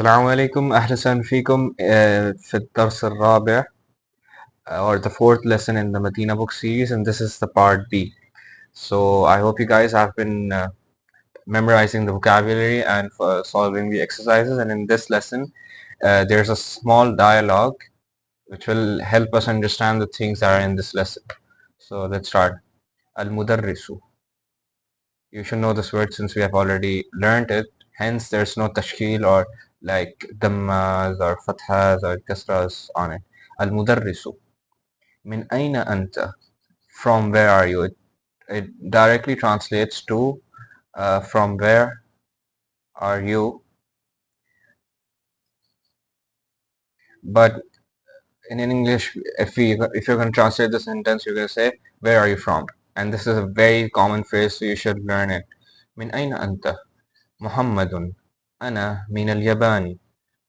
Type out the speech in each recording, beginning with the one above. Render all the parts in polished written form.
السلام عليكم أهلا وسهلا فيكم في الدرس الرابع or the fourth lesson in the Madinah book series, and this is the part B. So I hope you guys have been memorizing the vocabulary and solving the exercises, and in this lesson there's a small dialogue which will help us understand the things that are in this lesson. So let's start. Al-Mudarrisu. You should know this word since we have already learned it. Hence, there's no tashkil or like dammas or fathas or kasras on it. Al-Mudarrisu. Min aina anta? From where are you? It directly translates to from where are you? But in English, if you're going to translate the sentence, you're going to say where are you from? And this is a very common phrase, so you should learn it. Min aina anta? Muhammadun. Ana min al-Yabani.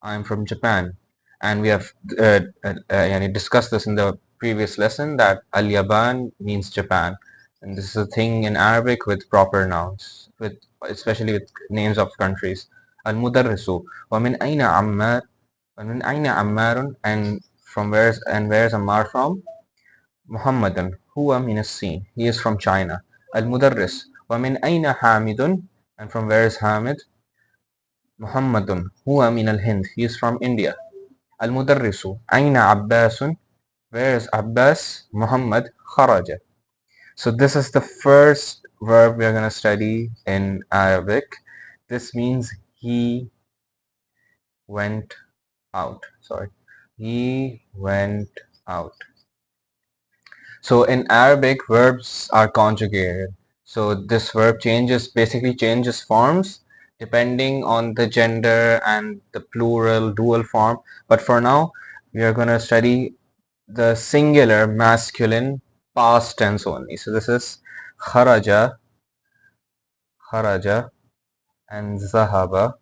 I'm from Japan. And we have discussed this in the previous lesson that Al-Yaban means Japan. And this is a thing in Arabic with proper nouns, with especially with names of countries. Al-Mudarrisu. وَمِنْ أَيْنَ عَمَّارٌ وَمِنْ أَيْنَ عَمَّارٌ And where's Ammar from? Muhammadan. Huwa min as-Sin. He is from China. Al-Mudarris. وَمِنْ أَيْنَ حَامِدٌ And from where is Hamid? Muhammadun huwa min al-Hind. He is from India. Al-Mudarrisu. Aina Abbasun. Where is Abbas? Muhammad kharaja. So this is the first verb we are going to study in Arabic. This means he went out. Sorry. He went out. So in Arabic, verbs are conjugated. So this verb basically changes forms depending on the gender and the plural, dual form. But for now, we are going to study the singular masculine past tense only. So this is kharaja, kharaja, and zahaba,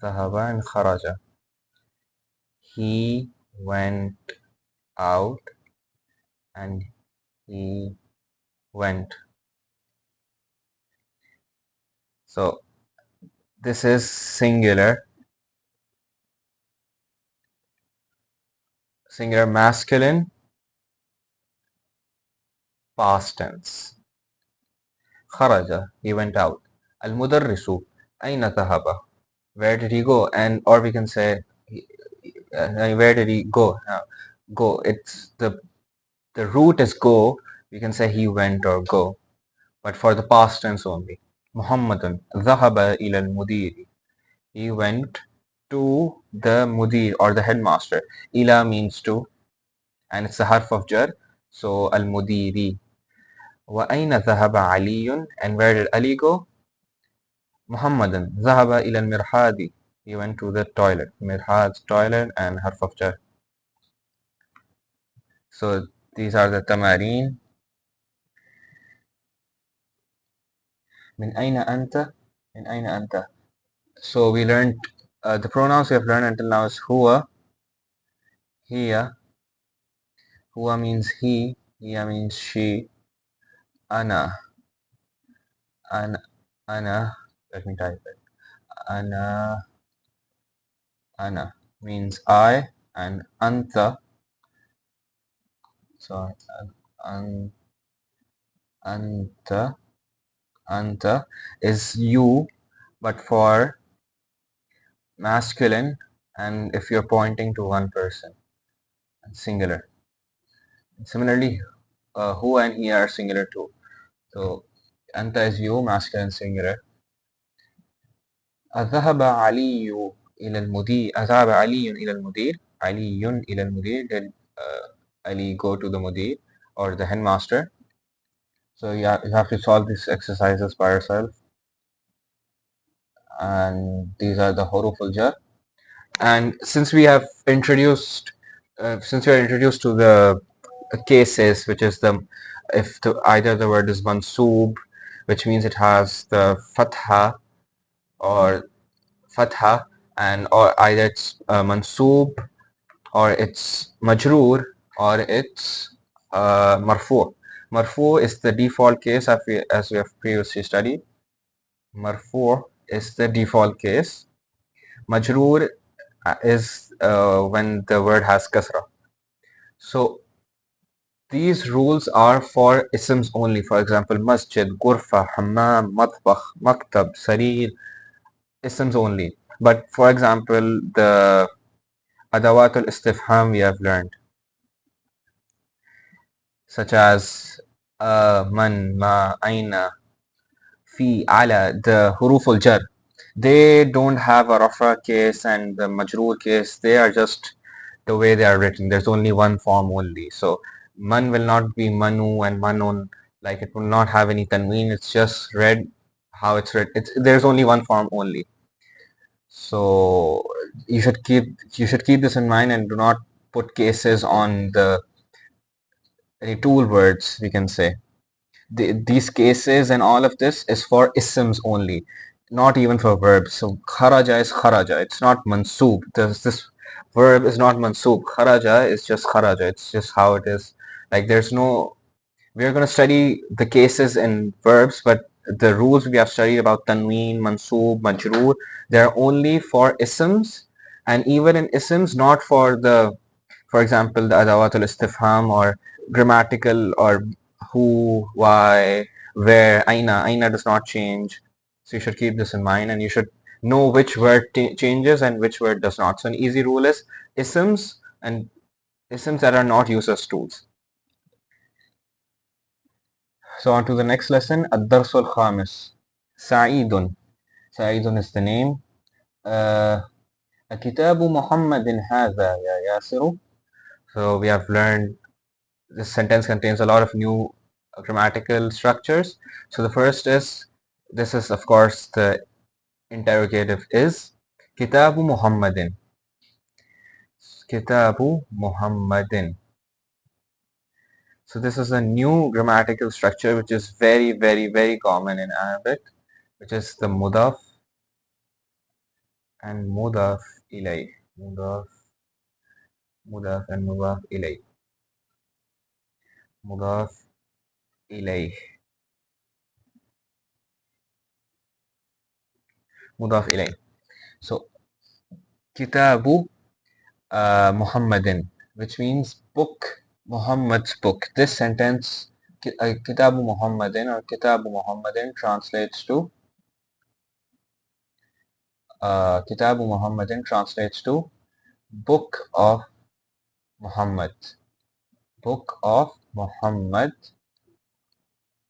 zahaba, and kharaja. He went out and he went. So this is singular masculine past tense. Kharaja, he went out. Al-Mudarrisu, aina dhahaba? Where did he go? And or we can say, where did he go? Go. It's the root is go. We can say he went or go, but for the past tense only. Muhammadun dhahaba ila al-mudiri. He went to the mudir or the headmaster. Ila means to, and it's a harf of jar. So al-mudiri. وأين ذهب علي? And where did Ali go? محمد ذهب إلى المرحاض. He went to the toilet. Mirhad, toilet, and harf of jar. So these are the tamarin. من أين أنت? من أين أنت? So we learned the pronouns we have learned until now is huwa, hiya. Huwa means he, hiya means she. Ana, ana. Let me type it. Ana means I, and anta. So anta is you, but for masculine, and if you're pointing to one person, singular. Similarly, who and he are singular too. So anta is you, masculine, singular. أذهب علي إلى المدير. أذهب علي إلى المدير. علي إلى المدير. Did Ali go to the mudir or the headmaster? So you have to solve these exercises by yourself. And these are the huruf al-jar. And since we are introduced to the cases, which is either the word is mansoob, which means it has the fatha or and or either it's mansoob or it's majroor or it's marfu. Marfu is the default case as we have previously studied. Marfu is the default case. Majroor is when the word has kasra. So these rules are for isms only. For example, masjid, ghurfa, hammam, matbakh, maktab, sarir, isms only. But for example, the adawat al-istifham we have learned, such as man, ma, aina, fi, ala, the huruf al-jar. They don't have a rafa case and the majroor case. They are just the way they are written. There's only one form only. So man will not be manu and manun. Like it will not have any tanween. It's just read how it's read. There's only one form only. So you should keep this in mind and do not put cases on the any tool words we can say. These cases and all of this is for isms only, not even for verbs. So kharaja is kharaja. It's not mansoob. This verb is not mansoob. Kharaja is just kharaja. It's just how it is. Like there's no. We're going to study the cases in verbs, but the rules we have studied about tanween, mansoob, majroor, they're only for isms, and even in isms, not for the, for example, the adawatul istifham or grammatical or who, why, where, aina. Aina does not change. So you should keep this in mind and you should know which word changes and which word does not. So an easy rule is isms and isms that are not used as tools. So on to the next lesson, Ad-Darsul Khamis. Sa'idun. Sa'idun is the name. كتاب محمد هذا يا ياسر. So we have learned this sentence contains a lot of new grammatical structures. So the first is, this is of course the interrogative is, Kitabu Muhammadin. Kitabu Muhammadin. So this is a new grammatical structure which is very, very, very common in Arabic, which is the mudaf and mudaf ilay. Mudaf and mudaf ilay. Mudaf ilay. Mudaf ilay. So Kitabu Muhammadin, which means book, Muhammad's book. This sentence, Kitabu Muhammadin or Kitabu Muhammadin translates to Kitabu Muhammadin translates to Book of Muhammad. Book of Muhammad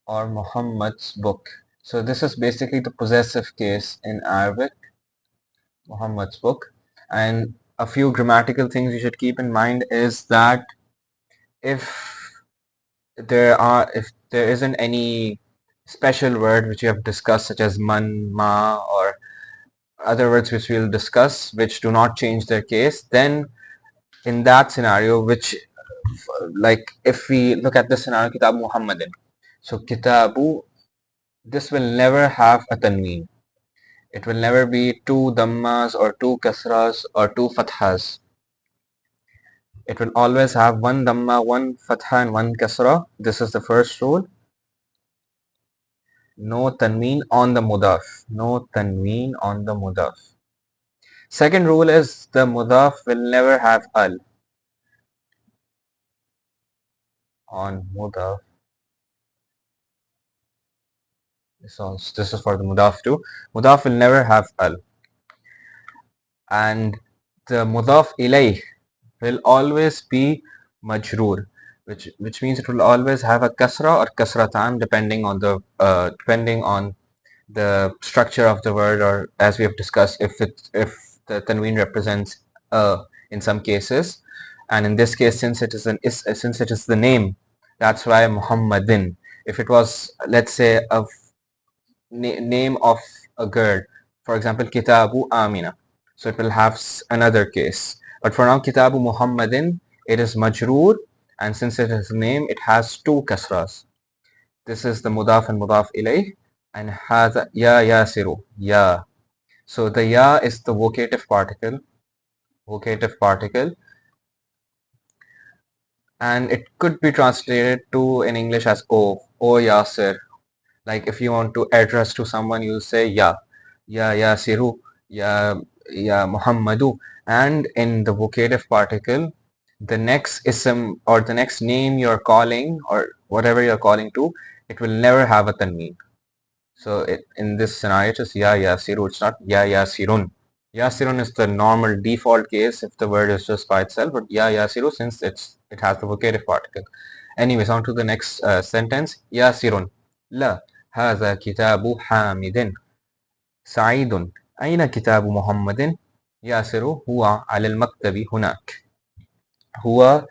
or Muhammad's book. So this is basically the possessive case in Arabic, Muhammad's book. And a few grammatical things you should keep in mind is that if if there isn't any special word which you have discussed, such as man, ma, or other words which we'll discuss, which do not change their case, then in that scenario, which like if we look at the scenario, Kitabu Muhammadin. So Kitabu, this will never have a tanween. It will never be two dhammas or two kasras or two fathas. It will always have one dhamma, one fatha and one kasra. This is the first rule. No tanween on the mudaf. No tanween on the mudaf. Second rule is the mudaf will never have al on mudaf. This is for the mudaf too. Mudaf will never have al. And the mudaf ilayh will always be majroor, which means it will always have a kasra or kasratan depending on the structure of the word, or as we have discussed, if the tanween represents in some cases, and in this case, since it is the name, that's why Muhammadin. If it was, let's say, a name of a girl, for example, Kitabu Amina, so it will have another case. But for now, Kitabu Muhammadin, it is majroor, and since it is a name, it has two kasras. This is the mudaf and mudaf ilayh, and hadha ya yasiru, ya. So the ya is the vocative particle, and it could be translated to in English as o Yasir. Like if you want to address to someone, you'll say ya, ya Yasiru, ya. Ya Muhammadu. And in the vocative particle, the next ism or the next name you're calling or whatever you're calling to, it will never have a tanween. So in this scenario, it's Ya Yasiru. It's not Ya Yasirun. Yasirun is the normal default case if the word is just by itself, but Ya Yasiru, since it has the vocative particle. Anyways, on to the next sentence. Yasirun. La. هذا كتاب حامد. سعيد. أين كتاب محمد؟ ياسر هو على المكتب هناك. هو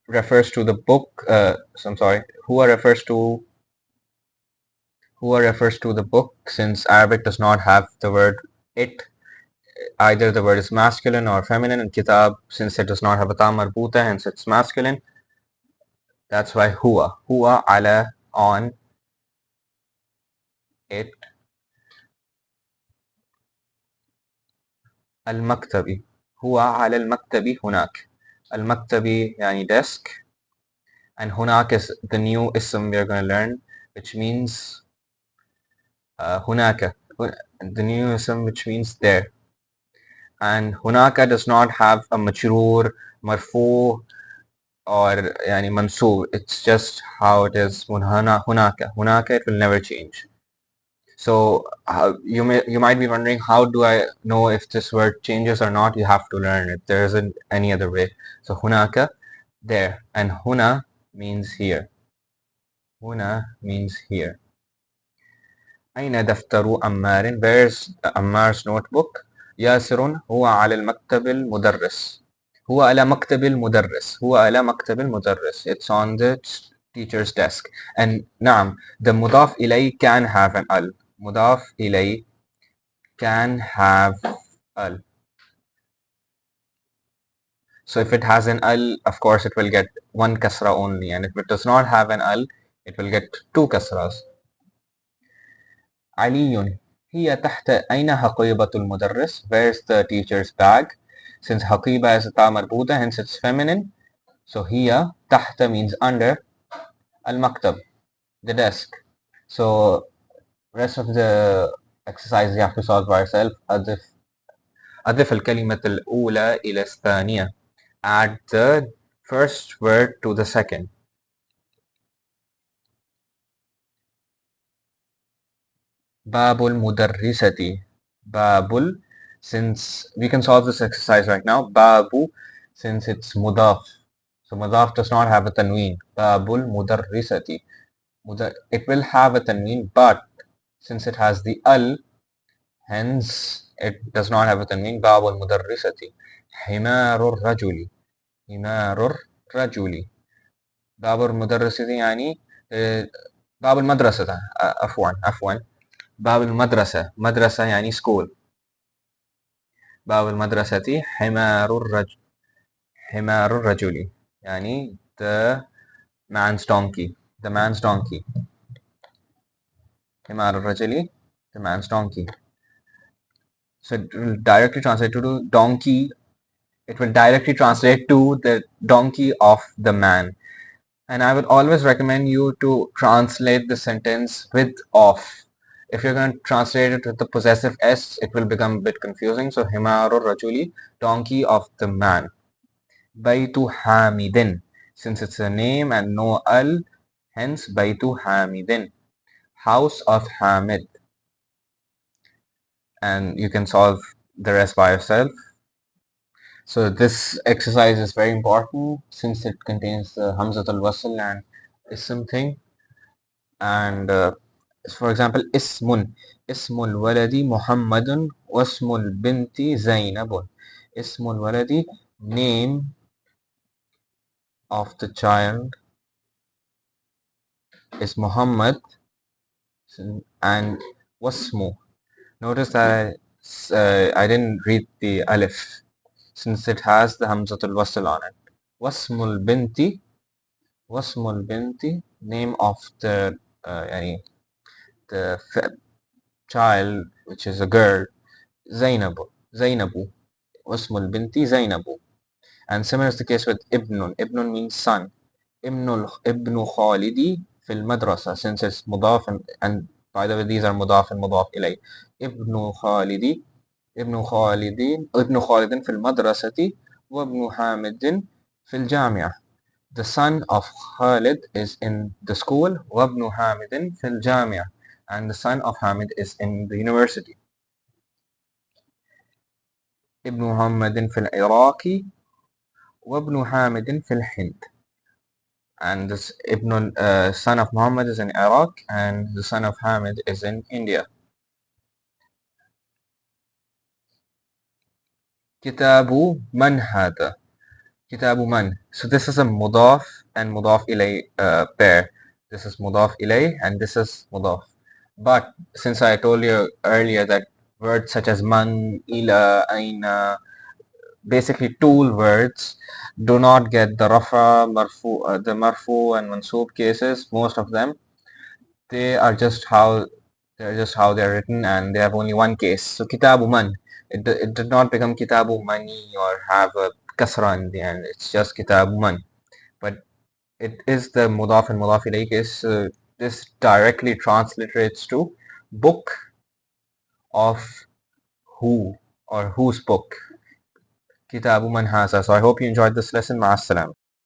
refers to the book. So I'm sorry. Who refers to the book, since Arabic does not have the word it. Either the word is masculine or feminine, and kitab, since it does not have a ta marbuta, hence it's masculine. That's why huwa ala, on it. المكتبي هو على المكتب هناك. المكتبي يعني desk, and هناك is the new ism we are going to learn, which means هناك, the new ism which means there. And هناك does not have a majroor, marfu, or يعني mansoob. It's just how it is. هناك it will never change. So you might be wondering, how do I know if this word changes or not? You have to learn it. There isn't any other way. So هناك, there, and هنا means here. هنا means here. أين دفتر عمار? Where's Ammar's notebook? ياسر هو على المكتب المدرس. هو على مكتب المدرس. هو على مكتب المدرس. It's on the teacher's desk. And نعم, the مضاف إليه can have an al. مضاف إليه can have al. So if it has an al, of course it will get one kasra only, and if it does not have an al, it will get two kasras. علي. هي تحت. أين حقيبة المدرس? Where's the teacher's bag? Since حقيبة is a ta marbuta, hence it's feminine. So هي تحت means under. المكتب, the desk. So rest of the exercise you have to solve by yourself. أضف الكلمة الأولى إلى الثانية. Add the first word to the second. باب المدرسة. باب, since we can solve this exercise right now. Babu, since it's mudaf. So mudaf does not have a tanween. Babul mudarrisati. It will have a tanween, but since it has the al, hence it does not have a tanween. Babul mudarrisati. Himarur rajuli. Himarur rajuli. Babul mudarrisati yani babul madrasata. عفوا. باب المدرسة. مدرسة يعني school. باب المدرسة حمار الرجل يعني the man's donkey. The man's donkey. حمار الرجل, the man's donkey. So it will directly translate to donkey. It will directly translate to the donkey of the man. And I would always recommend you to translate the sentence with of. If you're going to translate it with the possessive s, it will become a bit confusing. So himarur rajuli, donkey of the man. Baytu hamidin, since it's a name and no al, hence Baytu hamidin, house of Hamid. And you can solve the rest by yourself. So this exercise is very important since it contains the Hamzat al-Wasl and ism thing. And for example, ismul waladi Muhammadun wasmul binti Zainabun. Ismul waladi, name of the child is Muhammad, and wasmu. Notice that I didn't read the alif since it has the Hamzatul Wasl on it. Wasmul binti, name of the the child, which is a girl, Zainabu. Wasmul binti Zainabu. And similar is the case with ibnun. Ibnun means son. Ibnu Khalidi fil madrasa, since it's mudaf, and by the way, these are mudaf and mudaf ilay. Ibnu Khalidi, ابن خالد في المدرسة وابن حامد في الجامعة. The son of Khalid is in the school وابن حامد في الجامعة, and the son of Hamid is in the university. ابن محمد في العراق وابن حامد في الهند, and this son of Muhammad is in Iraq and the son of Hamid is in India. كتاب من هذا? كتاب من. So this is a مضاف and مضاف إليه pair. This is مضاف إليه and this is مضاف. But since I told you earlier that words such as man, ila, aina, basically tool words do not get the rafa, the marfu and mansoob cases. Most of them, they are just how they're written, and they have only one case. So kitabu man, it did not become kitabu mani or have a kasra in the end. It's just kitabu man. But it is the mudaf and mudaf ilayh case. This directly transliterates to book of who or whose book. Kitabu man haza. So I hope you enjoyed this lesson. Ma'as salam.